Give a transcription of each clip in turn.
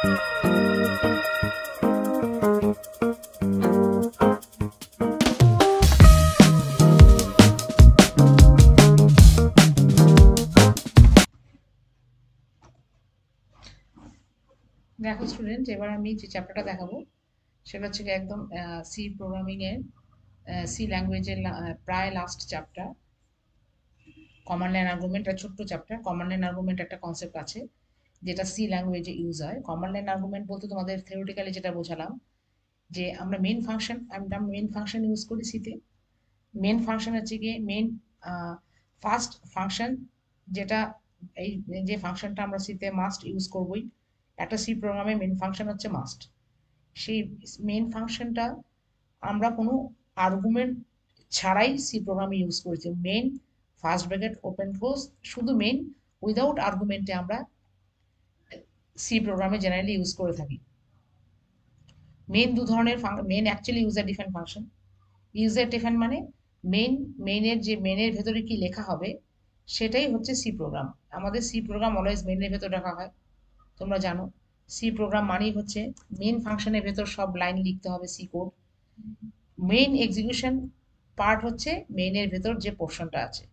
দেখো স্টুডেন্ট, এবার আমি যে চ্যাপ্টারটা দেখাবো সেটা হচ্ছে একদম সি প্রোগ্রামিং এর সি ল্যাঙ্গুয়েজের প্রায় last chapter. Command line argument একটা ছোট্ট চ্যাপ্টার। কমান্ড লাইন আর্গুমেন্ট একটা কনসেপ্ট আছে যেটা সি ল্যাঙ্গুয়েজে ইউজ হয়। কমান্ড লাইন আর্গুমেন্ট বলতে তোমাদের থিওরিটিক্যালি যেটা বোঝালাম যে আমরা মেন ফাংশন ইউজ করি সিতে। মেন ফাংশন হচ্ছে গিয়ে মেন ফার্স্ট ফাংশন, যেটা এই যে ফাংশনটা আমরা সিতে মাস্ট ইউজ করবই। একটা সি প্রোগ্রামে মেন ফাংশন হচ্ছে মাস্ট। সেই মেন ফাংশনটা আমরা কোনো আর্গুমেন্ট ছাড়াই সি প্রোগ্রামে ইউজ করেছি। Main first bracket open close, শুধু মেন, উইদাউট আর্গুমেন্টে আমরা সি প্রোগ্রামে জেনারেলি ইউজ করে থাকি। মেন দু ধরনের main actually user define function. User define মানে মেনের ভেতরে কি লেখা হবে সেটাই হচ্ছে সি প্রোগ্রাম। আমাদের সি প্রোগ্রাম অলওয়েজ মেনের ভেতর রাখা হয়, তোমরা জানো। সি প্রোগ্রাম মানেই হচ্ছে মেন ফাংশনের ভেতর সব লাইন লিখতে হবে C code. Main execution part হচ্ছে মেইনের ভেতর যে পোর্শনটা আছে।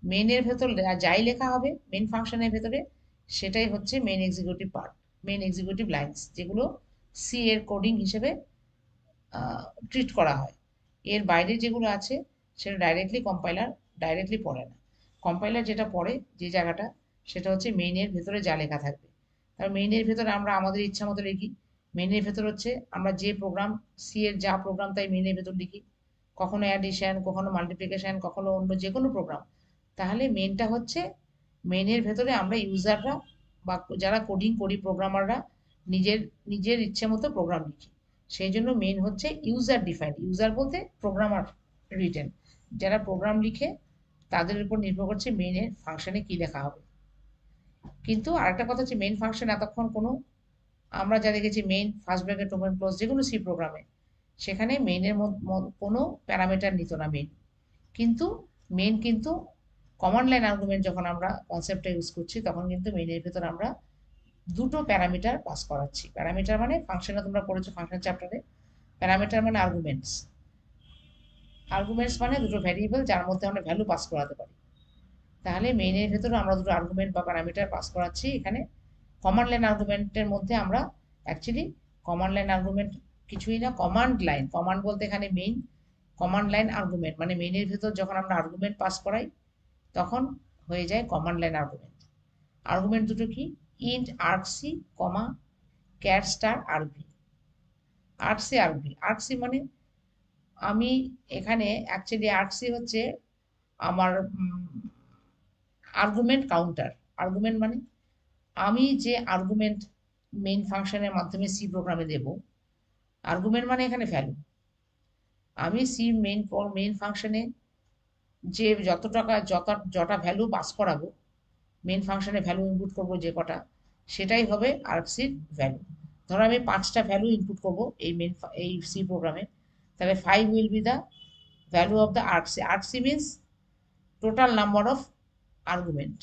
মেইনের ভেতর যাই লেখা হবে মেইন ফাংশনের ভেতরে সেটাই হচ্ছে main executive part, main executive lines, যেগুলো সি এর কোডিং হিসেবে ট্রিট করা হয়। এর বাইরে যেগুলো আছে সেটা ডাইরেক্টলি পড়ে না। কম্পাইলার যেটা পড়ে যে জায়গাটা, সেটা হচ্ছে মেইনের ভেতরে যা লেখা থাকবে। তার মেইনের ভেতরে আমরা আমাদের ইচ্ছা মতো লিখি। মেইনের ভেতর হচ্ছে আমরা যে প্রোগ্রাম, সি এর যা প্রোগ্রাম তাই মেইনের ভেতর লিখি। কখনো অ্যাডিশন, কখনো মাল্টিপ্লিকেশন, কখনো অন্য যে কোনো প্রোগ্রাম। তাহলে মেইনটা হচ্ছে মেইনের ভেতরে আমরা ইউজাররা বা যারা কোডিং করি প্রোগ্রামাররা নিজের নিজের ইচ্ছে মতো প্রোগ্রাম লিখি। সেই জন্য মেইন হচ্ছে ইউজার ডিফাইন্ড। ইউজার বলতে প্রোগ্রামার রিটেন, যারা প্রোগ্রাম লিখে তাদের উপর নির্ভর করছে মেইনের ফাংশনে কি লেখা হবে। কিন্তু আরেকটা কথা হচ্ছে মেইন ফাংশন এতক্ষণ কোনো, আমরা যা দেখেছি main first bracket open close যে কোনো সি প্রোগ্রামে, সেখানে মেইনের কোনো প্যারামিটার নিত না মেইন। কিন্তু মেইন কিন্তু কমান্ড লাইন আর্গুমেন্ট যখন আমরা কনসেপ্টটা ইউজ করছি তখন কিন্তু মেইনের ভেতর আমরা দুটো প্যারামিটার পাস করাচ্ছি। প্যারামিটার মানে ফাংশনে তোমরা পড়েছো ফাংশন চ্যাপ্টারে। প্যারামিটার মানে আর্গুমেন্টস। আর্গুমেন্টস মানে দুটো ভ্যারিয়েবল যার মধ্যে আমরা ভ্যালু পাস করাতে পারি। তাহলে মেইনের ভেতরে আমরা দুটো আর্গুমেন্ট বা প্যারামিটার পাস করাচ্ছি। এখানে কমান্ড লাইন আর্গুমেন্টের মধ্যে আমরা অ্যাকচুয়ালি কমান্ড লাইন আর্গুমেন্ট কিছুই না, কমান্ড লাইন, কমান্ড বলতে এখানে মেইন, কমান্ড লাইন আর্গুমেন্ট মানে মেইনের ভেতর যখন আমরা আর্গুমেন্ট পাস করাই তখন হয়ে যায় কমান্ড লাইন আর্গুমেন্ট। আর্গুমেন্ট দুটো কি? ইন্ট আর্কসি কমা ক্যার স্টার আরভি। আর্কসি মানে আমি এখানে অ্যাকচুয়ালি আর্কসি হচ্ছে আমার আর্গুমেন্ট কাউন্টার। আর্গুমেন্ট মানে আমি যে আর্গুমেন্ট মেইন ফাংশনের মাধ্যমে সি প্রোগ্রামে দেব, আর্গুমেন্ট মানে এখানে ভ্যালু। আমি সি মেইন ফাংশনে যে যটা ভ্যালু পাস করাবো, মেইন ফাংশনে ভ্যালু ইনপুট করবো যে কটা, সেটাই হবে আর্কসির ভ্যালু। ধরো আমি 5টা ভ্যালু ইনপুট করবো এই সি প্রোগ্রামে, তাহলে 5 will be the value of the argc. Argc means total number of argument.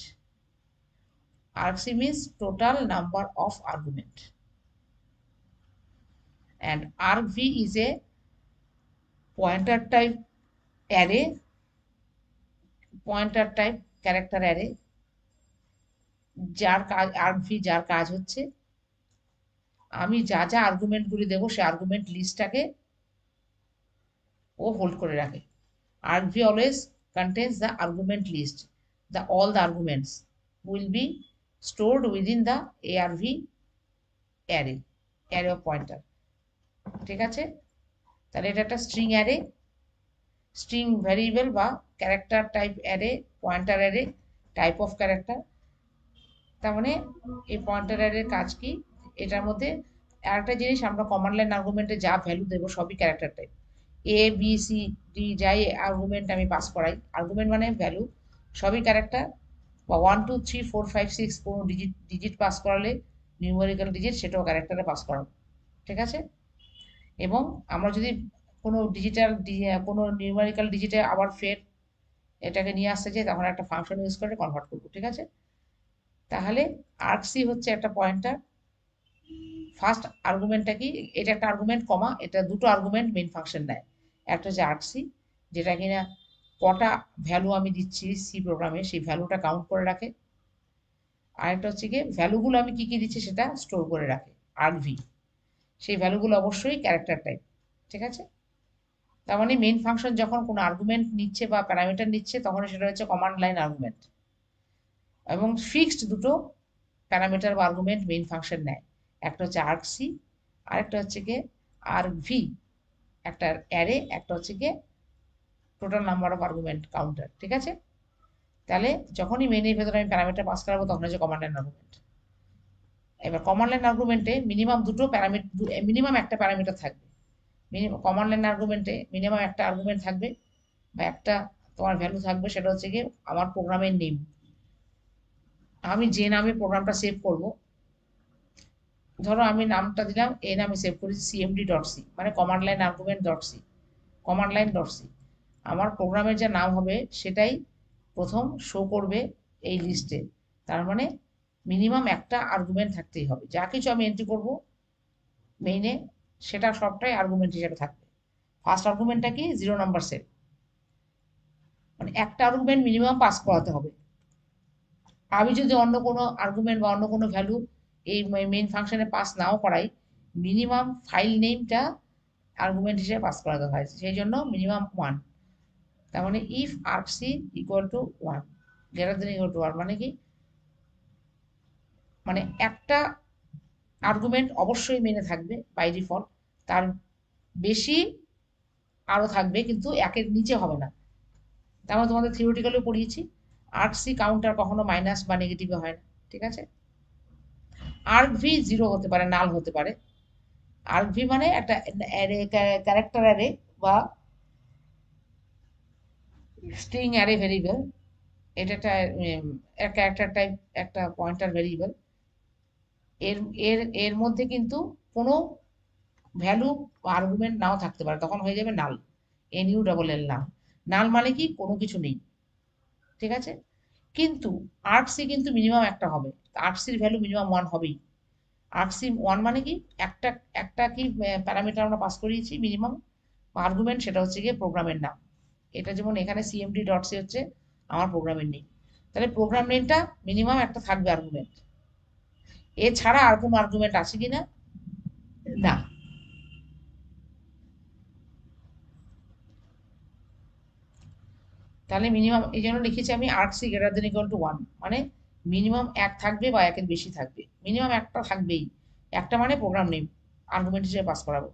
Argc means total number of argument, and argv is a pointer type array, pointer type character array, যার কাজ হচ্ছে আমি যা যা আর্গুমেন্টগুলি দেবো সেই আর্গুমেন্ট লিস্টটাকে ও hold করে রাখে। argv always contains the argument list. All the arguments will be stored within the arv array of pointer। ঠিক আছে, তাহলে এটা একটা স্ট্রিং অ্যারে, স্ট্রিং ভ্যারিয়েবল বা character type array, pointer array, type of character. তার মানে এই পয়েন্টার অ্যারের কাজ কি? এটার মধ্যে আরেকটা জিনিস, আমরা কমান্ড লাইন আর্গুমেন্টে যা ভ্যালু দেবো সবই character type. A B C D যাই আর্গুমেন্ট আমি পাস করাই, আর্গুমেন্ট মানে ভ্যালু, সবই ক্যারেক্টার। বা 1 2 3 4 5 6 কোনো ডিজিট পাস করালে, নিউমেরিক্যাল ডিজিট, সেটাও ক্যারেক্টারে পাস করাবো। ঠিক আছে, এবং আমরা যদি কোনো কোনো নিউমেরিক্যাল ডিজিটে আবার ফের এটাকে নিয়ে আসতে চাই তখন একটা ফাংশন ইউজ করে কনভার্ট করবো। ঠিক আছে, তাহলে আর্কসি হচ্ছে একটা পয়েন্টার, ফার্স্ট আর্গুমেন্টটা কি, এটা একটা আর্গুমেন্ট কমা, এটা দুটো আর্গুমেন্ট মেইন ফাংশন নেয়। একটা হচ্ছে আর্টসি, যেটা কিনা কটা ভ্যালু আমি দিচ্ছি সি প্রোগ্রামে সেই ভ্যালুটা কাউন্ট করে রাখে। আরেকটা হচ্ছে গিয়ে ভ্যালুগুলো আমি কি কি দিচ্ছি সেটা স্টোর করে রাখে, আর্গভি। সেই ভ্যালুগুলো অবশ্যই ক্যারেক্টার টাইপ। ঠিক আছে, তার মানে মেইন ফাংশন যখন কোনো আর্গুমেন্ট নিচ্ছে বা প্যারামিটার নিচ্ছে তখন সেটা হচ্ছে কমান্ড লাইন আর্গুমেন্ট, এবং ফিক্সড দুটো প্যারামিটার বা আর্গুমেন্ট মেইন ফাংশন নেয়। একটা হচ্ছে আর্গসি, আরেকটা হচ্ছে গিয়ে আর্গভি, একটা অ্যারে, একটা হচ্ছে গিয়ে total number of argument counter. ঠিক আছে, তাহলে যখনই মেইনের ভেতরে আমি প্যারামিটার পাস করাবো তখন হচ্ছে কমান্ড লাইন আর্গুমেন্ট। এবার কমান্ড লাইন আর্গুমেন্টে মিনিমাম দুটো প্যারামিটার, মিনিমাম একটা প্যারামিটার থাকবে। কমান্ড লাইন আর্গুমেন্টে মিনিমাম একটা আর্গুমেন্ট থাকবে বা একটা তোমার ভ্যালু থাকবে, সেটা হচ্ছে গিয়ে আমার প্রোগ্রামের নেম। আমি যে নামে প্রোগ্রামটা সেভ করব, ধরো আমি নামটা দিলাম, এই নামে সেভ করেছি সিএমডি ডট সি, মানে command line argument dot C, command line dot C. আমার প্রোগ্রামের যে নাম হবে সেটাই প্রথম শো করবে এই লিস্টে। তার মানে মিনিমাম একটা আর্গুমেন্ট থাকতেই হবে, যা কিছু আমি এন্ট্রি করব মেইনে সেটা সবটাই আর্গুমেন্ট হিসেবে থাকবে। ফার্স্ট আর্গুমেন্টটা কি, 0 নাম্বার সেট, মানে একটা আর্গুমেন্ট মিনিমাম পাস করাতে হবে। আমি যদি অন্য কোনো আর্গুমেন্ট বা অন্য কোনো ভ্যালু এই মেইন ফাংশনে পাস নাও করাই, মিনিমাম ফাইল নেমটা আর্গুমেন্ট হিসেবে পাস করাতে হয়, সেই জন্য মিনিমাম 1। তার মানে if argc equal to 1, greater than equal to 1, মানে কি, মানে একটা আর্গুমেন্ট অবশ্যই মেনে থাকবে বাই ডিফল্ট, তার বেশি আরো থাকবে কিন্তু একের নিচে হবে না। আমরা তোমাদের থিওরিটিক্যালিও পড়িয়েছি, আর্কসি কাউন্টার কখনো মাইনাস বা নেগেটিভে হয় না। ঠিক আছে, আর্কভি 0 হতে পারে, নাল হতে পারে। আর্কভি মানে একটা অ্যারে, ক্যারেক্টার অ্যারে বা স্ট্রিং অ্যারে ভেরিয়েবল। এটা একটা ক্যারেক্টার টাইপ, একটা পয়েন্টার ভেরিয়েবল। এর এর এর মধ্যে কিন্তু কোনো ভ্যালু বা আর্গুমেন্ট নাও থাকতে পারে, তখন হয়ে যাবে নাল, NU, নাল। নাল মানে কি, কোনো কিছু নেই। ঠিক আছে, কিন্তু আর্টসি কিন্তু মিনিমাম একটা হবে, আর্টসির ভ্যালু মিনিমাম 1 হবেই। আর্টসি 1 মানে কি, একটা একটা কি প্যারামিটার আমরা পাস করিয়েছি মিনিমাম আর্গুমেন্ট, সেটা হচ্ছে গিয়ে প্রোগ্রামের নাম। এটা যেমন এখানে সিএমডি ডট সি হচ্ছে আমার প্রোগ্রামের নেম, তাহলে প্রোগ্রাম নেমটা মিনিমাম একটা থাকবে আর্গুমেন্ট। এছাড়া আর কোনো আর্গুমেন্ট আছে কিনা, না। তাহলে মিনিমাম এই জন্য লিখেছি আমি আর্টসি গ্রেটার দেন ইকুয়াল টু 1, মানে মিনিমাম এক থাকবে বা একের বেশি থাকবে, মিনিমাম একটা থাকবেই। একটা মানে প্রোগ্রাম নেম, আর্গুমেন্ট হিসেবে পাস করাবো,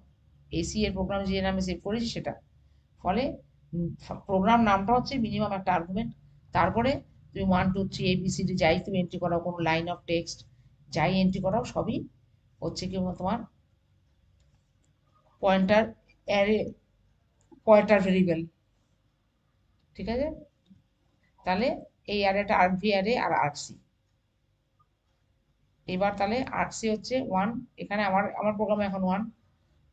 এসি এর প্রোগ্রাম যে নামে সেভ করেছি সেটা। ফলে প্রোগ্রাম নামটা হচ্ছে মিনিমাম একটা আর্গুমেন্ট। তারপরে তুমি 1 2 3 ABCD যাই তুমি এন্ট্রি করাও, কোনো লাইন অফ টেক্সট যাই এন্ট্রি করাও, সবই হচ্ছে কি তোমার পয়েন্টার অ্যারে, পয়েন্টার ভেরিয়েবল। ঠিক আছে, তাহলে এই অ্যারেটা আর্কভি অ্যারে আর আর্কসি। এবার তাহলে আর্কসি হচ্ছে 1, এখানে আমার আমার প্রোগ্রামে এখন 1,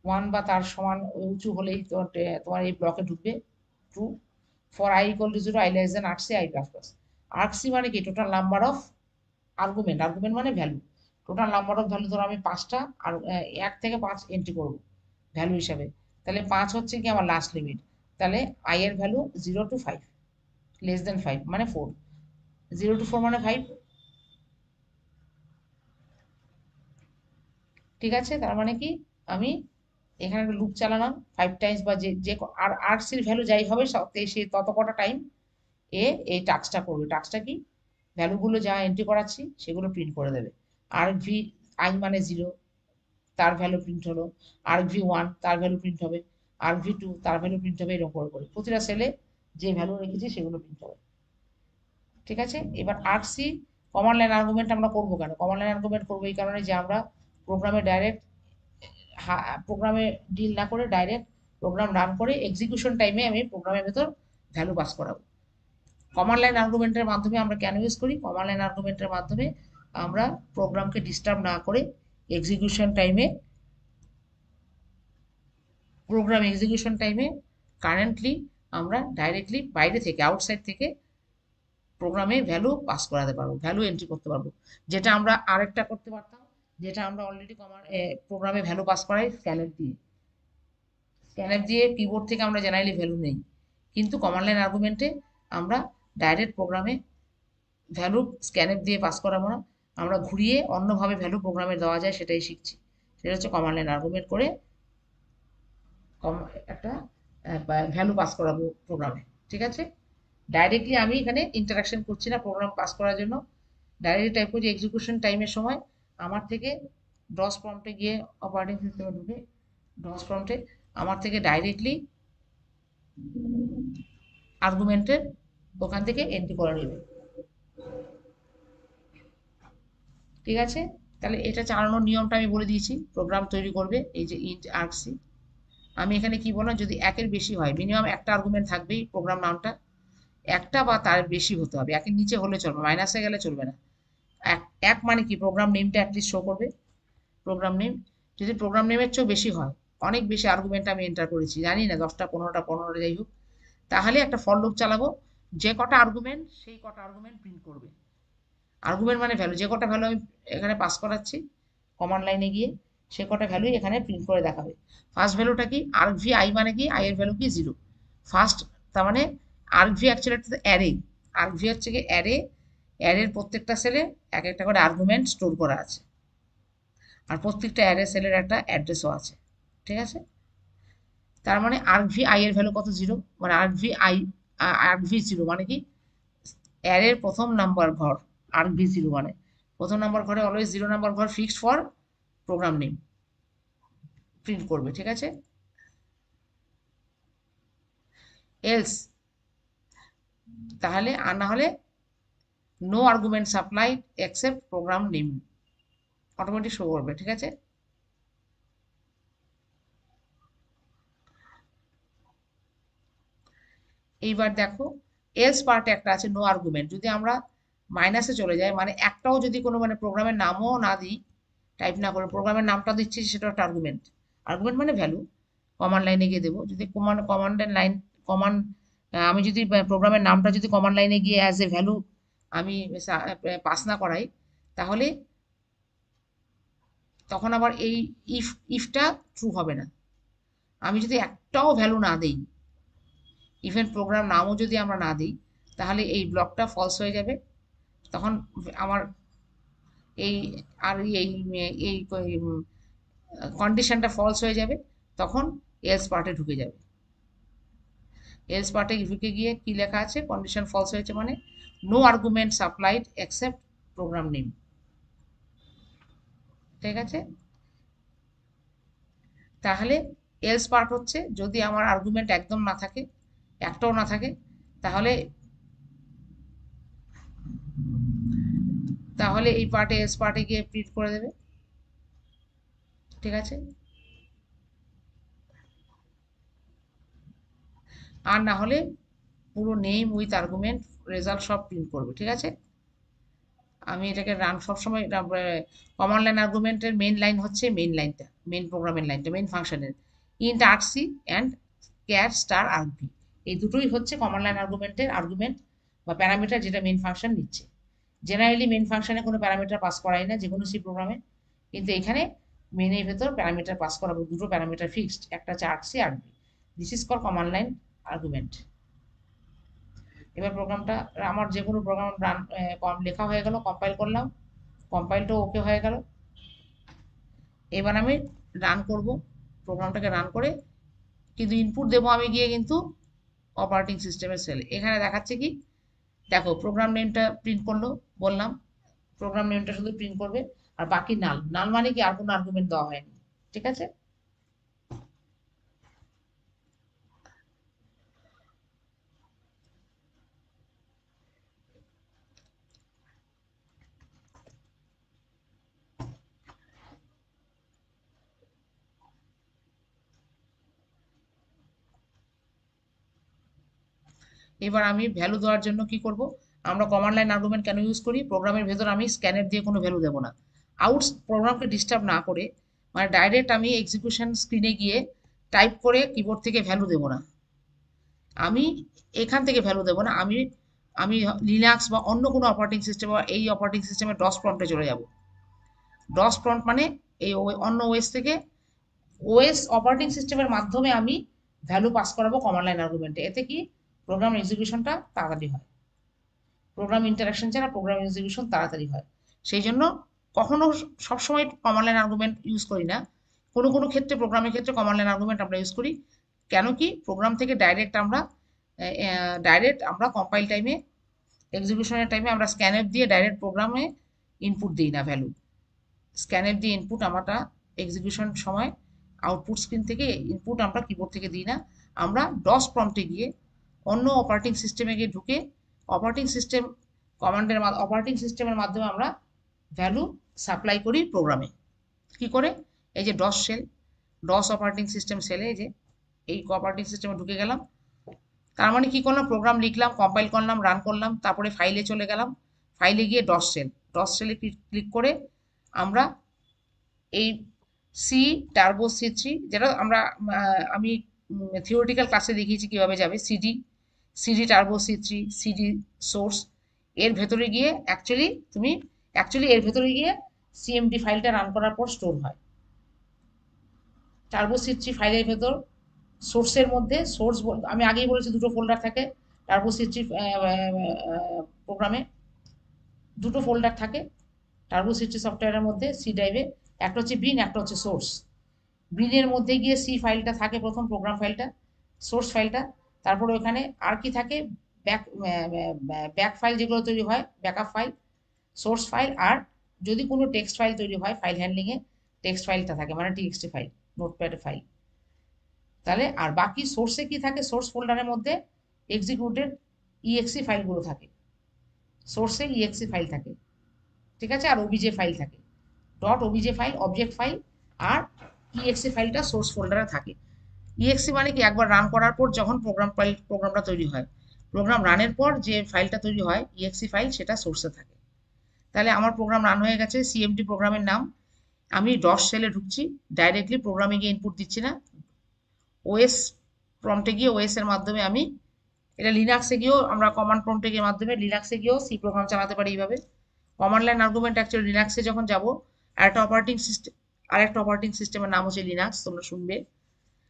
1 বা তার সমান উঁচু হলেই তোমার এই ব্লকে ঢুকবে। True, for I equal to 0, I less than argc, I plus plus. Argc মানে কি, total number of argument, argument মানে value, total number of value. ধরো আমি 5টা আর 1 থেকে 5 এন্ট্রি করবো ভ্যালু হিসাবে, তাহলে 5 হচ্ছে কি আমার লাস্ট লিমিট। তাহলে I এর ভ্যালু 0 to 5, লেস দেন 5 মানে 4, 0 to 4 মানে 5। ঠিক আছে, তার মানে কি, আমি এখানে একটা লুপ চালালাম 5 টাইমস, বা যে যে আর আর্টসির ভ্যালু যাই হবে সে তত কটা টাইম এই টাস্কটা করবে। টাস্কটা কি, ভ্যালুগুলো যা এন্ট্রি করাচ্ছি সেগুলো প্রিন্ট করে দেবে। আর ভি আই মানে 0, তার ভ্যালু প্রিন্ট হলো। আর ভি 1 তার ভ্যালু প্রিন্ট হবে। আর ভি 2 তার ভ্যালু প্রিন্ট হবে, এরকম করে করে প্রতিটা সেলে যে ভ্যালু রেখেছি সেগুলো প্রিন্ট হবে। ঠিক আছে, এবার আর্টসি কমান্ড লাইন আর্গুমেন্ট আমরা করবো কেন, কমান্ড লাইন আর্গুমেন্ট করবো এই কারণে যে আমরা প্রোগ্রামে ডাইরেক্ট, প্রোগ্রামে ডিল না করে ডাইরেক্ট প্রোগ্রাম রান করে এক্সিকিউশন টাইমে আমি প্রোগ্রামের ভেতর ভ্যালু পাস করাবো। কমান্ড লাইন আর্গুমেন্টের মাধ্যমে আমরা কেন ইউজ করি, কমান্ড লাইন আর্গুমেন্টের মাধ্যমে আমরা প্রোগ্রামকে ডিস্টার্ব না করে এক্সিকিউশন টাইমে, প্রোগ্রাম এক্সিকিউশন টাইমে কারেন্টলি আমরা ডাইরেক্টলি বাইরে থেকে, আউটসাইড থেকে প্রোগ্রামে ভ্যালু পাস করাতে পারবো, ভ্যালু এন্ট্রি করতে পারবো। যেটা আমরা আরেকটা করতে পারতাম, যেটা আমরা অলরেডি প্রোগ্রামে ভ্যালু পাস করাই স্ক্যানএফ দিয়ে। স্ক্যানএফ দিয়ে কিবোর্ড থেকে আমরা জেনারেলি ভ্যালু নেই, কিন্তু কমান্ড লাইন আর্গুমেন্টে আমরা ডাইরেক্ট প্রোগ্রামে ভ্যালু স্ক্যানএফ দিয়ে পাস করাবো না, আমরা ঘুরিয়ে অন্যভাবে ভ্যালু প্রোগ্রামে দেওয়া যায় সেটাই শিখছি। সেটা হচ্ছে কমান্ড লাইন আর্গুমেন্ট করে একটা ভ্যালু পাস করাবো প্রোগ্রামে। ঠিক আছে, ডাইরেক্টলি আমি এখানে ইন্টারাকশন করছি না প্রোগ্রাম পাস করার জন্য, ডাইরেক্টলি টাইপ করছি এক্সিকিউশন টাইমের সময় আমার থেকে ডস প্রম্পটে গিয়ে অপারেটিং সিস্টেমে ঢুকে ডস প্রম্পটে আমার থেকে ডাইরেক্টলি আর্গুমেন্টের ওখান থেকে এন্ট্রি করে নেবে। ঠিক আছে, তাহলে এটা চালানোর নিয়মটা আমি বলে দিয়েছি। প্রোগ্রাম তৈরি করবে এই যে ইন্ট আর্কসি, আমি এখানে কি বললাম, যদি একের বেশি হয় মিনিমাম একটা আর্গুমেন্ট থাকবেই প্রোগ্রাম নামটা, একটা বা তার বেশি হতে হবে, একের নিচে হলে চলবে, মাইনাসে গেলে চলবে না। এক এক মানে কি প্রোগ্রাম নেমটা অ্যাটলিস্ট শো করবে, প্রোগ্রাম নেম। যদি প্রোগ্রাম নেমের চেয়েও বেশি হয়, অনেক বেশি আর্গুমেন্ট আমি এন্টার করেছি জানি না 10টা 15টা যাই হোক, তাহলে একটা ফর লুপ চালাবো, যে কটা আর্গুমেন্ট সেই কটা আর্গুমেন্ট প্রিন্ট করবে। আর্গুমেন্ট মানে ভ্যালু, যে কটা ভ্যালু আমি এখানে পাস করাচ্ছি কমান্ড লাইনে গিয়ে সে কটা ভ্যালু এখানে প্রিন্ট করে দেখাবে। ফার্স্ট ভ্যালুটা কি, আর্ক ভি আই মানে কি, আই এর ভ্যালু কি 0 ফার্স্ট, তার মানে আর্ক ভি অ্যাকচুয়ালি একটা অ্যারে, আর্ক ভি হচ্ছে কি অ্যারে, অ্যারের প্রত্যেকটা সেলে এক একটা করে আর্গুমেন্ট স্টোর করা আছে, আর প্রত্যেকটা অ্যারে সেলের একটা অ্যাড্রেসও আছে। ঠিক আছে, তার মানে আর্ক ভি আই এর ভ্যালু কত 0, মানে আর্ক ভি 0 মানে কি অ্যারের প্রথম নাম্বার ঘর, আর্ক ভি 0 মানে প্রথম নাম্বার ঘরে অলওয়েজ 0 নাম্বার ঘর fixed for program name print করবে। ঠিক আছে, এলস তাহলে, আর না হলে no argument supply except program name automatic show করবে। ঠিক আছে, এইবার দেখো এলস পার্টে একটা আছে নো আর্গুমেন্ট, যদি আমরা মাইনাসে চলে যাই, মানে একটাও যদি কোনো মানে প্রোগ্রামের নামও না দিই, টাইপ না করে প্রোগ্রামের নামটা দিচ্ছি সেটা একটা আর্গুমেন্ট, আর্গুমেন্ট মানে ভ্যালু, কমান্ড লাইনে গিয়ে দেবো, যদি কমান্ডের লাইন কমান্ড আমি যদি প্রোগ্রামের নামটা যদি কমান্ড লাইনে গিয়ে অ্যাজ এ ভ্যালু আমি পাস না করাই, তাহলে তখন আবার এই ইফটা ট্রু হবে না। আমি যদি একটাও ভ্যালু না দিই, ইভেন প্রোগ্রাম নামও যদি আমরা না দিই, তাহলে এই ব্লকটা ফলস হয়ে যাবে, তখন আমার এই আর এই কন্ডিশনটা ফলস হয়ে যাবে, তখন এলস পার্টে ঢুকে যাবে। এলস পার্টে ঢুকে গিয়ে কি লেখা আছে, কন্ডিশন ফলস হয়েছে মানে no argument supplied except program name. ঠিক আছে, তাহলে এলস পার্ট হচ্ছে যদি আমার আর্গুমেন্ট একদম না থাকে, একটাও না থাকে, তাহলে তাহলে এই পার্টে এলস পার্টে গিয়ে প্রিন্ট করে দেবে। ঠিক আছে, আর না হলে পুরো নেম উইথ আর্গুমেন্ট রেজাল্ট সব প্রিন্ট করবে। ঠিক আছে, আমি এটাকে রান সবসময়, কমান্ড লাইন আর্গুমেন্টের মেইন লাইন হচ্ছে মেইন লাইনটা, মেইন প্রোগ্রামের লাইনটা, মেইন ফাংশনের ইন্ট আর্কসি অ্যান্ড ক্যার স্টার আর্কভি, এই দুটোই হচ্ছে কমান্ড লাইন আর্গুমেন্টের আর্গুমেন্ট বা প্যারামিটার যেটা মেইন ফাংশন নিচ্ছে। জেনারেলি মেইন ফাংশনে কোনো প্যারামিটার পাস করাই না যে কোনো সি প্রোগ্রামে, কিন্তু এখানে মেইনের ভেতর প্যারামিটার পাস করাবো, দুটো প্যারামিটার ফিক্সড, একটা হচ্ছে argc argv, this is call command line argument. এবার প্রোগ্রামটা আমার যে কোনো প্রোগ্রাম রান লেখা হয়ে গেল, কম্পাইল করলাম, কম্পাইলটাও ওকে হয়ে গেল, এবার আমি রান করব, প্রোগ্রামটাকে রান করে কিন্তু ইনপুট দেবো আমি গিয়ে কিন্তু অপারেটিং সিস্টেমের সেলে, এখানে দেখাচ্ছে কি দেখো প্রোগ্রাম নেমটা প্রিন্ট করলো, বললাম প্রোগ্রাম নেমটা শুধু প্রিন্ট করবে, আর বাকি নাল, নাল মানে কি আর কোনো আর্গুমেন্ট দেওয়া হয়নি। ঠিক আছে, এবার আমি ভ্যালু দেওয়ার জন্য কি করব, আমরা কমান্ড লাইন আর্গুমেন্ট কেন ইউজ করি, প্রোগ্রামের ভেতর আমি স্ক্যানের দিয়ে কোনো ভ্যালু দেবো না, আউট প্রোগ্রামকে ডিস্টার্ব না করে, মানে ডাইরেক্ট আমি এক্সিকিউশন স্ক্রিনে গিয়ে টাইপ করে কিবোর্ড থেকে ভ্যালু দেবো না, আমি এখান থেকে ভ্যালু দেবো না, আমি আমি লিনাক্স বা অন্য কোনো অপারেটিং সিস্টেম বা এই অপারেটিং সিস্টেমের ডস প্রম্পটে চলে যাব, ডস প্রম্পট মানে এই অন্য ওএস থেকে ওএস অপারেটিং সিস্টেমের মাধ্যমে আমি ভ্যালু পাস করাবো কমান্ড লাইন আর্গুমেন্টে। এতে কি প্রোগ্রাম এক্সিকিউশনটা তাড়াতাড়ি হয়, প্রোগ্রাম ইন্টারাকশন ছাড়া প্রোগ্রাম এক্সিকিউশন তাড়াতাড়ি হয়। সেই জন্য কখনো সবসময় কমান্ড লাইন আর্গুমেন্ট ইউজ করি না, কোনো কোনো ক্ষেত্রে প্রোগ্রামের ক্ষেত্রে কমান্ড লাইন আর্গুমেন্ট আমরা ইউজ করি। কেন কি প্রোগ্রাম থেকে ডাইরেক্ট আমরা কম্পাইল টাইমে এক্সিকিউশনের টাইমে আমরা স্ক্যানএফ দিয়ে ডাইরেক্ট প্রোগ্রামে ইনপুট দিই না ভ্যালু। স্ক্যানএফ দিয়ে ইনপুট আমরা এক্সিকিউশন সময় আউটপুট স্ক্রিন থেকে ইনপুট আমরা কিবোর্ড থেকে দিই না, আমরা ডস প্রম্পটে গিয়ে অন্য অপারেটিং সিস্টেমে গিয়ে ঢুকে অপারেটিং সিস্টেমের মাধ্যমে আমরা ভ্যালু সাপ্লাই করি প্রোগ্রামে। কি করে? এই যে ডস অপারেটিং সিস্টেম সেলে এই অপারেটিং সিস্টেমে ঢুকে গেলাম, তার মানে কি করলাম, প্রোগ্রাম লিখলাম, কম্পাইল করলাম, রান করলাম, তারপরে ফাইলে চলে গেলাম, ফাইলে গিয়ে ডস সেলে ক্লিক করে আমরা এই সি টার্বো C3, যেটা আমি থিওরিটিক্যাল ক্লাসে দেখিয়েছি কিভাবে যাবে, CD turbo C3, CD source, এর ভেতরে গিয়ে এর ভেতরে গিয়ে সিএমডি ফাইলটা রান করার পর স্টোর হয়। টার্বো C3 ফাইলের ভেতর সোর্সের মধ্যে আমি আগেই বলেছি দুটো ফোল্ডার থাকে টার্বো C3 প্রোগ্রামে, দুটো ফোল্ডার থাকে টার্বো C3 সফটওয়্যারের মধ্যে সি ড্রাইভে, একটা হচ্ছে বিন, একটা হচ্ছে সোর্স। বিনের মধ্যে গিয়ে সি ফাইলটা থাকে, প্রথম প্রোগ্রাম ফাইলটা, সোর্স ফাইলটা, তারপরে ওখানে আর কি থাকে, ব্যাক ফাইল যেগুলো তৈরি হয়, ব্যাকআপ ফাইল, সোর্স ফাইল, আর যদি কোনো টেক্সট ফাইল তৈরি হয় ফাইল হ্যান্ডলিংয়ে টেক্সট ফাইলটা থাকে, মানে টিএক্সটি ফাইল, নোটপ্যাড ফাইল। তাহলে আর বাকি সোর্সে কি থাকে, সোর্স ফোল্ডারের মধ্যে এক্সিকিউটেড ইএক্সি ফাইলগুলো থাকে, সোর্সে ইএক্সি ফাইল থাকে, ঠিক আছে, আর ওবিজে ফাইল থাকে, dot OBJ file, object file, আর ইএক্সি ফাইলটা সোর্স ফোল্ডারে থাকে। ইএক্সি মানে কি, একবার রান করার পর যখন প্রোগ্রামটা তৈরি হয়, প্রোগ্রাম রানের পর যে ফাইলটা তৈরি হয় ইএক্সি ফাইল, সেটা সোর্সে থাকে। তাহলে আমার প্রোগ্রাম রান হয়ে গেছে, সিএমডি প্রোগ্রামের নাম, আমি ডস সেলে ঢুকছি, ডাইরেক্টলি প্রোগ্রামে গিয়ে ইনপুট দিচ্ছি না, ওএস প্রম্পটে গিয়ে ওএস এর মাধ্যমে আমি, এটা লিনাক্সে গিয়েও আমরা কমান্ড প্রম্পটের মাধ্যমে লিনাক্সে গিয়েও সি প্রোগ্রাম চালাতে পারি এইভাবে। কমান্ড লাইন আর্গুমেন্ট অ্যাকচুয়ালি লিনাক্সে যখন যাব, আরেকটা অপারেটিং সিস্টেমের নাম হচ্ছে লিনাক্স, তোমরা শুনবে,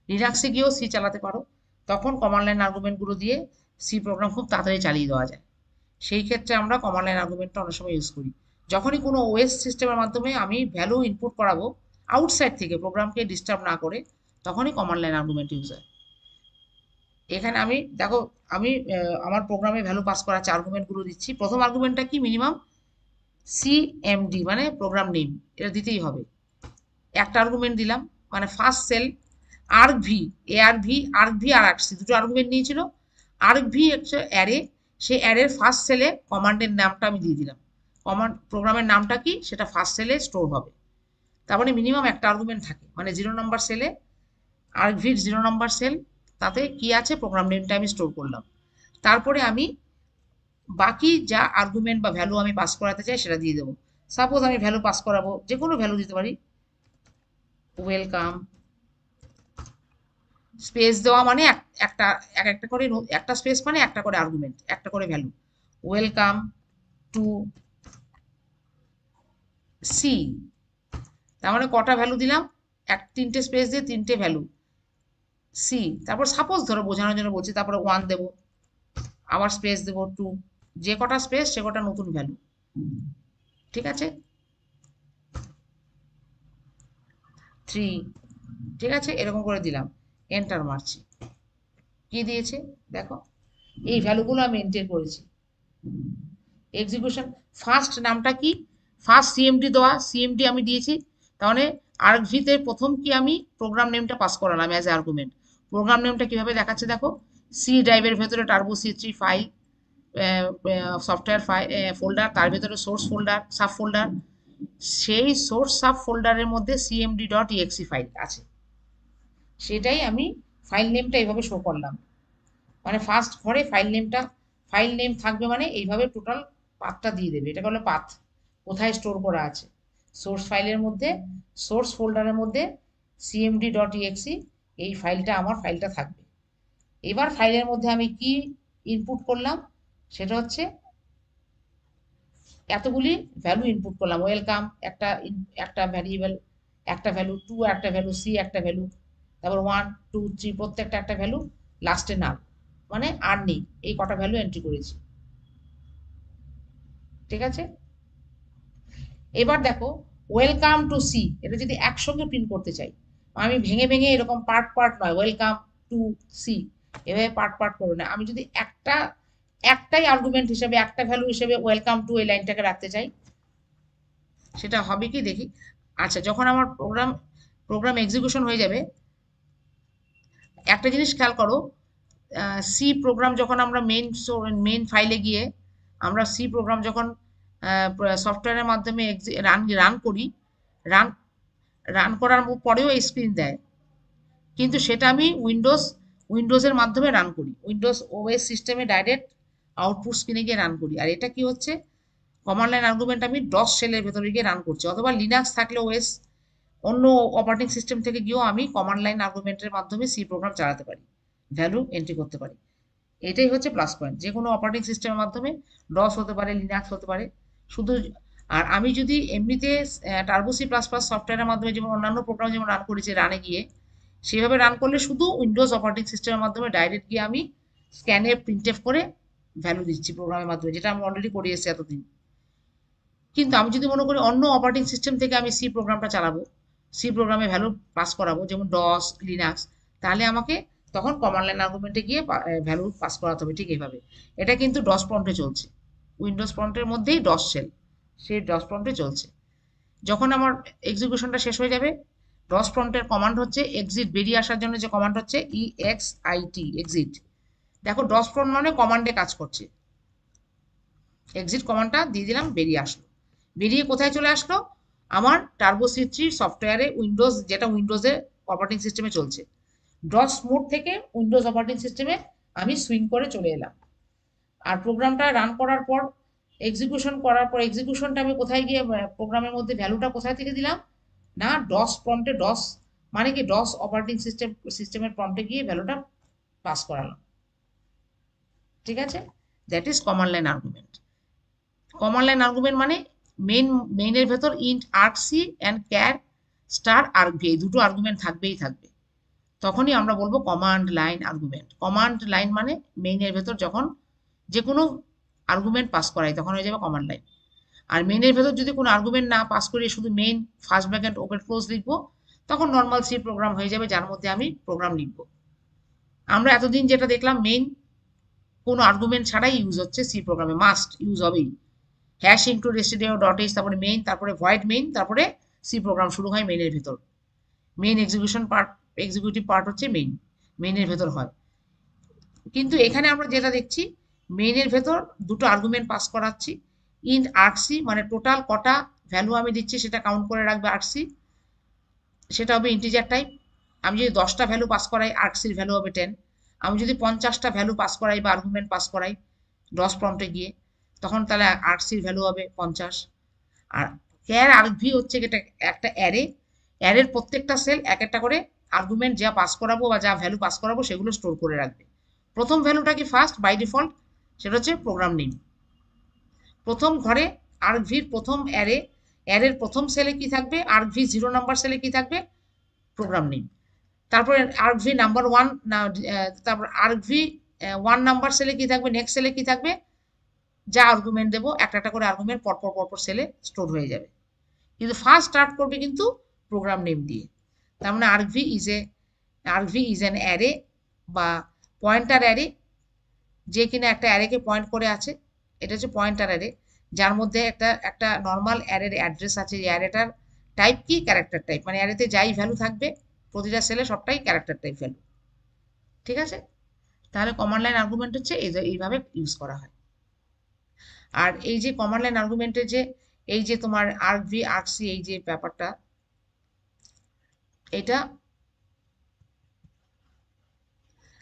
লিনাক্সে গিয়েও সি চালাতে পারো, তখন কমান্ড লাইন আর্গুমেন্টগুলো দিয়ে সি প্রোগ্রাম খুব তাড়াতাড়ি চালিয়ে দেওয়া যায়। সেই ক্ষেত্রে আমরা কমান্ড লাইন আর্গুমেন্টটা অনেক সময় ইউজ করি। যখনই কোনো ওএস সিস্টেমের মাধ্যমে আমি ভ্যালু ইনপুট করাবো আউটসাইড থেকে, প্রোগ্রামকে ডিস্টার্ব না করে, তখনই কমান্ড লাইন আর্গুমেন্ট ইউজ হয়। এখানে আমি আমার প্রোগ্রামে ভ্যালু পাস করা আছে, আর্গুমেন্টগুলো দিচ্ছি। প্রথম আর্গুমেন্টটা কি, মিনিমাম সিএমডি মানে প্রোগ্রাম নেম, এটা দিতেই হবে। একটা আর্গুমেন্ট দিলাম, মানে ফার্স্ট সেল আর্কভি, আর্কভি আর আর্কসি দুটো আর্গুমেন্ট নিয়েছিল। আর্কভি হচ্ছে অ্যারে, সেই অ্যারের ফার্স্ট সেলে কমান্ডের নামটা আমি দিয়ে দিলাম, প্রোগ্রামের নামটা কি সেটা ফার্স্ট সেলে স্টোর হবে। তার মানে মিনিমাম একটা আর্গুমেন্ট থাকে, মানে 0 নম্বর সেলে, আর্কভির 0 নম্বর সেল, তাতে কি আছে প্রোগ্রাম নেমটা আমি স্টোর করলাম। তারপরে আমি বাকি যা আর্গুমেন্ট বা ভ্যালু আমি পাস করাতে চাই সেটা দিয়ে দেবো। সাপোজ আমি ভ্যালু পাস করাবো, যে কোনো ভ্যালু দিতে পারি, ওয়েলকাম, স্পেস দেওয়া মানে একটা করে, একটা স্পেস মানে একটা করে আর্গুমেন্ট, একটা করে ভ্যালু, ওয়েলকাম টু সি, তার মানে কটা ভ্যালু দিলাম, তিনটে স্পেস দিয়ে তিনটে ভ্যালু, সি, তারপর সাপোজ ধরো বোঝানোর জন্য বলছি, তারপরে 1 দেবো, আবার স্পেস দেবো 2, যে কটা স্পেস সে কটা নতুন ভ্যালু, ঠিক আছে, 3, ঠিক আছে, এরকম করে দিলাম, এন্টার মারছি, কি দিয়েছে দেখো, এই ভ্যালুগুলো আমি এন্টার করেছি। এক্সিকিউশন ফার্স্ট নামটা কি, ফার্স্ট সিএমডি দেওয়া, সিএমডি আমি দিয়েছি, তাহলে আর্কভিতে প্রথম কি আমি প্রোগ্রাম নেমটা পাস করালাম অ্যাজ এ আর্গুমেন্ট। প্রোগ্রাম নেমটা কিভাবে দেখাচ্ছে দেখো, সি ড্রাইভের ভেতরে turbo C3 file, software file folder, তার ভেতরে সোর্স ফোল্ডার, সাব ফোল্ডার, সেই সোর্স সাব ফোল্ডারের মধ্যে cmd.exe ফাইল আছে, সেটাই আমি ফাইল নেমটা এইভাবে শো করলাম। মানে ফার্স্ট ঘরে ফাইল নেম থাকবে, মানে এইভাবে টোটাল পাথটা দিয়ে দেবে, এটা হলো পাথ, কোথায় স্টোর করা আছে, সোর্স ফাইলের মধ্যে, সোর্স ফোল্ডারের মধ্যে cmd.exe, এই ফাইলটা আমার ফাইলটা থাকবে। এবার ফাইলের মধ্যে আমি কি ইনপুট করলাম, সেটা হচ্ছে এতগুলি ভ্যালু ইনপুট করলাম, ওয়েলকাম একটা একটা ভ্যারিয়েবল, একটা ভ্যালু, টু একটা ভ্যালু, সি একটা ভ্যালু, তারপর 1 2 3 প্রত্যেকটা একটা ভ্যালু, লাস্টে নাল, মানে আর নেই, এই কটা ভ্যালু এন্ট্রি করেছি। ঠিক আছে, এবার দেখো ওয়েলকাম টু সি, এটা যদি একসঙ্গে প্রিন্ট করতে চাই, আমি ভেঙে ভেঙে এরকম পার্ট পার্ট নয়, ওয়েলকাম টু সি এভাবে পার্ট পার্ট করো না, আমি যদি একটাই আর্গুমেন্ট হিসেবে, একটা ভ্যালু হিসেবে ওয়েলকাম টু এই লাইনটাকে রাখতে চাই, সেটা হবে কি দেখি। আচ্ছা, যখন আমার প্রোগ্রাম এক্সিকিউশন হয়ে যাবে, একটা জিনিস খেয়াল করো, সি প্রোগ্রাম যখন আমরা মেইন ফাইলে গিয়ে আমরা সি প্রোগ্রাম যখন সফটওয়্যারের মাধ্যমে রান করি, রান রান করার পরেও স্ক্রিন দেয়, কিন্তু সেটা আমি উইন্ডোজের মাধ্যমে রান করি, উইন্ডোজ ওএস সিস্টেমে ডাইরেক্ট আউটপুট স্ক্রিনে গিয়ে রান করি। আর এটা কি হচ্ছে, কমান্ড লাইন আর্গুমেন্ট আমি ডস শেলের ভেতরে গিয়ে রান করছি, অথবা লিনাক্স থাকলে ওএস অন্য অপারেটিং সিস্টেম থেকে গিয়েও আমি কমান্ড লাইন আর্গুমেন্টের মাধ্যমে সি প্রোগ্রাম চালাতে পারি, ভ্যালু এন্ট্রি করতে পারি। এটাই হচ্ছে প্লাস পয়েন্ট, যে কোনো অপারেটিং সিস্টেমের মাধ্যমে, ডস হতে পারে, লিনাক্স হতে পারে, শুধু। আর আমি যদি এমনিতে টার্বো সি প্লাস প্লাস সফটওয়্যারের মাধ্যমে যেমন অন্যান্য প্রোগ্রাম যেমন রান করেছি রানে গিয়ে, সেভাবে রান করলে শুধু উইন্ডোজ অপারেটিং সিস্টেমের মাধ্যমে ডাইরেক্ট গিয়ে আমি স্ক্যানে প্রিন্টএফ করে ভ্যালু দিচ্ছি প্রোগ্রামের মাধ্যমে, যেটা আমি অলরেডি করে এসেছি এতদিন। কিন্তু আমি যদি মনে করি অন্য অপারেটিং সিস্টেম থেকে আমি সি প্রোগ্রামটা চালাবো, সি প্রোগ্রামে ভ্যালু পাস করাবো, যেমন ডস, লিনাক্স, তাহলে আমাকে তখন কমান্ড লাইন আর্গুমেন্টে গিয়ে ভ্যালু পাস করাতে হবে। ঠিক এইভাবে এটা কিন্তু ডস প্রম্পটে চলছে, উইন্ডোজ প্রম্পটের মধ্যেই ডস শেল, সেই ডস প্রম্পটে চলছে। যখন আমার এক্সিকিউশনটা শেষ হয়ে যাবে, ডস প্রম্পটের কমান্ড হচ্ছে এক্সিট, বেরিয়ে আসার জন্য যে কমান্ড হচ্ছে EXIT, এক্সিট। দেখো ডস প্রম্পট মানে কমান্ডে কাজ করছে, এক্সিট কমান্ডটা দিয়ে দিলাম, বেরিয়ে আসলো। বেরিয়ে কোথায় চলে আসলো, আমার টার্বো সি3 সফটওয়্যারে, উইন্ডোজ, যেটা উইন্ডোজে অপারেটিং সিস্টেমে চলছে, ডস মোড থেকে উইন্ডোজ অপারেটিং সিস্টেমে আমি সুইং করে চলে এলাম। আর প্রোগ্রামটা রান করার পর, এক্সিকিউশন করার পর, এক্সিকিউশনটা আমি কোথায় গিয়ে প্রোগ্রামের মধ্যে ভ্যালুটা কোথায় থেকে দিলাম, না ডস প্রম্পটে, ডস মানে কি ডস অপারেটিং সিস্টেমের প্রম্পটে গিয়ে ভ্যালুটা পাস করালাম। ঠিক আছে, that is command line argument. Command line argument মানে মেইনের ভেতর ইন্ট আর্কসি অ্যান্ড ক্যার স্টার আর্কভি, এই দুটো আর্গুমেন্ট থাকবেই থাকবে, তখনই আমরা বলবো command line argument. Command line মানে মেইনের ভেতর যখন যে কোনো আর্গুমেন্ট পাস করাই তখন হয়ে যাবে কমান্ড লাইন। আর মেইনের ভেতর যদি কোনো আর্গুমেন্ট না পাস করিয়ে শুধু main first bracket open close লিখবো, তখন নর্মাল সি প্রোগ্রাম হয়ে যাবে, যার মধ্যে আমি প্রোগ্রাম লিখবো। আমরা এতদিন যেটা দেখলাম, মেইন কোনো আর্গুমেন্ট ছাড়াই ইউজ হচ্ছে সি প্রোগ্রামে, মাস্ট ইউজ হবেই, hash include stdio dot h, তারপরে মেইন, তারপরে ভয়েড মেইন, তারপরে সি প্রোগ্রাম শুরু হয় মেইনের ভেতর। মেইন এক্সিকিউটিভ পার্ট হচ্ছে মেইনের ভেতর হয়। কিন্তু এখানে আমরা যেটা দেখছি, মেইনের ভেতর দুটো আর্গুমেন্ট পাস করাচ্ছি, ইন্ট আর্কসি মানে টোটাল কটা ভ্যালু আমি দিচ্ছি সেটা কাউন্ট করে রাখবে আর্কসি, সেটা হবে ইন্টিজার টাইপ। আমি যদি 10টা ভ্যালু পাস করাই, আর্কসির ভ্যালু হবে 10। আমি যদি 50টা ভ্যালু পাস করাই বা আর্গুমেন্ট পাস করাই ডস প্রম্পটে গিয়ে, তখন তাহলে আর্কসির ভ্যালু হবে 50। আর ক্যার আর্কভি হচ্ছে এটা একটা অ্যারের প্রত্যেকটা সেল এক একটা করে আর্গুমেন্ট যা পাস করাবো বা যা ভ্যালু পাস করাবো সেগুলো স্টোর করে রাখবে। প্রথম ভ্যালুটা কি ফার্স্ট বাই ডিফল্ট, সেটা হচ্ছে প্রোগ্রাম নেম। প্রথম ঘরে আর্কভির প্রথম অ্যারের প্রথম সেলে কি থাকবে, আর্কভি 0 নাম্বার সেলে কি থাকবে, প্রোগ্রাম নেম। তারপরে আর্কভি নাম্বার 1, তারপর আর্কভি 1 নাম্বার সেলে কি থাকবে, নেক্সট সেলে কি থাকবে, যা আর্গুমেন্ট দেবো একটা একটা করে আর্গুমেন্ট পরপর পরপর সেলে স্টোর হয়ে যাবে। কিন্তু ফার্স্ট স্টার্ট করবে কিন্তু প্রোগ্রাম নেম দিয়ে। তার মানে আর্কভি ইজ অ্যান অ্যারে বা পয়েন্টার অ্যারে, যে কিনা একটা অ্যারেকে পয়েন্ট করে আছে, এটা হচ্ছে পয়েন্টার অ্যারে, যার মধ্যে একটা নর্মাল অ্যারের অ্যাড্রেস আছে, এই অ্যারেটার টাইপ কি, ক্যারেক্টার টাইপ, মানে অ্যারেতে যাই ভ্যালু থাকবে প্রতিটা সেলে সবটাই ক্যারেক্টার টাইপ ভ্যালু। ঠিক আছে, তাহলে কমান্ড লাইন আর্গুমেন্ট হচ্ছে এইভাবে ইউজ করা হয়। আর এই যে কমান্ড লাইন আর্গুমেন্টের যে এই যে তোমার আর্কভি আর্কসি এই যে ব্যাপারটা, এটা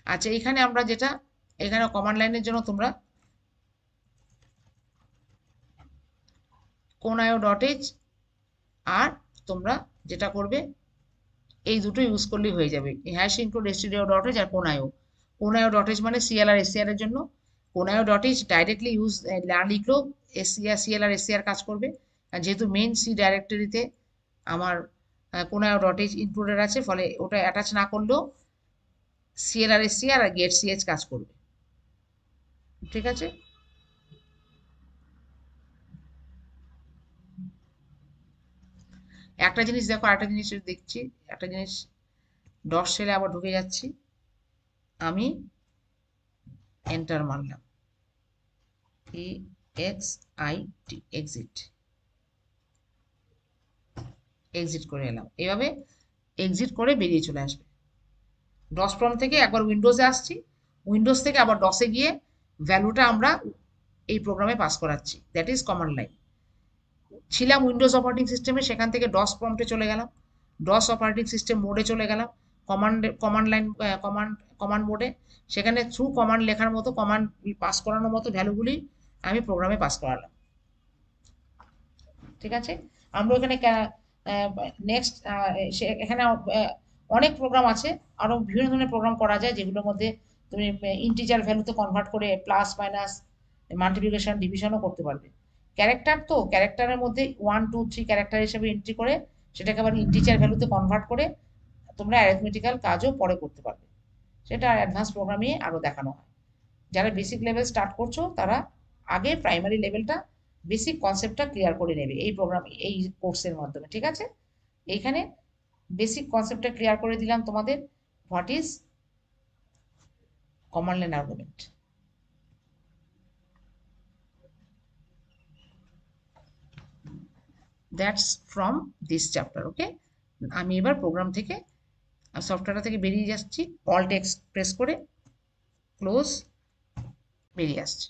আচ্ছা, এখানে আমরা যেটা, এখানে কমান্ড লাইনের জন্য তোমরা কোনায়ো ডট h, আর তোমরা যেটা করবে এই দুটো ইউজ করলেই হয়ে যাবে, hash include stdio dot h আর কোনায়ো ডট h মানে সিএল আর এসিআর এর জন্য, কোনায়ো ডট h ডাইরেক্টলি ইউজ না লিখলেও এসসিআর সিএল আর এসসিআর কাজ করবে। আর যেহেতু মেন সি ডাইরেক্টরিতে আমার কোনো ডট এইচ ইনক্লুডেড আছে, ফলে ওটা অ্যাটাচ না করলেও সিএল আর এসসিআর আর গেট সিএচ কাজ করবে। ঠিক আছে, একটা জিনিস দেখো, আরেকটা জিনিস দেখছি, একটা জিনিস ডট সেলে আবার ঢুকে যাচ্ছি, আমি এন্টার মারলাম, EXIT, এক্সিট, এক্সিট করে এলাম। এভাবে এক্সিট করে বেরিয়ে চলে আসবে। ডস প্রম্পট থেকে একবার উইন্ডোজে আসছি, উইন্ডোজ থেকে আবার ডসে গিয়ে ভ্যালুটা আমরা এই প্রোগ্রামে পাস করাচ্ছি, দ্যাট ইজ কমান্ড লাইন। ছিলাম উইন্ডোজ অপারেটিং সিস্টেমে, সেখান থেকে ডস প্রম্পটে চলে গেলাম, ডস অপারেটিং সিস্টেম মোডে চলে গেলাম, কমান্ড লাইন কমান্ড মোডে, সেখানে থ্রু কমান্ড লেখার মতো, কমান্ড পাস করানোর মতো ভ্যালুগুলি আমি প্রোগ্রামে পাস করালাম। ঠিক আছে, আমরা এখানে নেক্সট এখানে অনেক প্রোগ্রাম আছে, আরো বিভিন্ন ধরনের প্রোগ্রাম করা যায়, যেগুলোর মধ্যে তুমি ইন্টিজার ভ্যালুতে কনভার্ট করে প্লাস মাইনাস মাল্টিপ্লিকেশন ডিভিশনও করতে পারবে। ক্যারেক্টার, তো ক্যারেক্টারের মধ্যে 1 2 3 ক্যারেক্টার হিসেবে এন্ট্রি করে সেটাকে আবার ইন্টিজার ভ্যালুতে কনভার্ট করে তোমরা অ্যারিথমেটিক্যাল কাজও পরে করতে পারবে। সেটা অ্যাডভান্স প্রোগ্রামে আরো দেখানো হয়। যারা বেসিক লেভেল স্টার্ট করছো তারা আগে প্রাইমারি লেভেলটা, বেসিক কনসেপ্টটা ক্লিয়ার করে নেবে এই প্রোগ্রাম, এই কোর্সের মাধ্যমে। ঠিক আছে, এইখানে বেসিক কনসেপ্টটা ক্লিয়ার করে দিলাম তোমাদের, what is command line argument. That's from this chapter. Okay, আমি এবার প্রোগ্রাম থেকে, সফটওয়্যার থেকে বেরিয়ে যাচ্ছি, অল্ট এক্স প্রেস করে ক্লোজ, বেরিয়ে আসছি।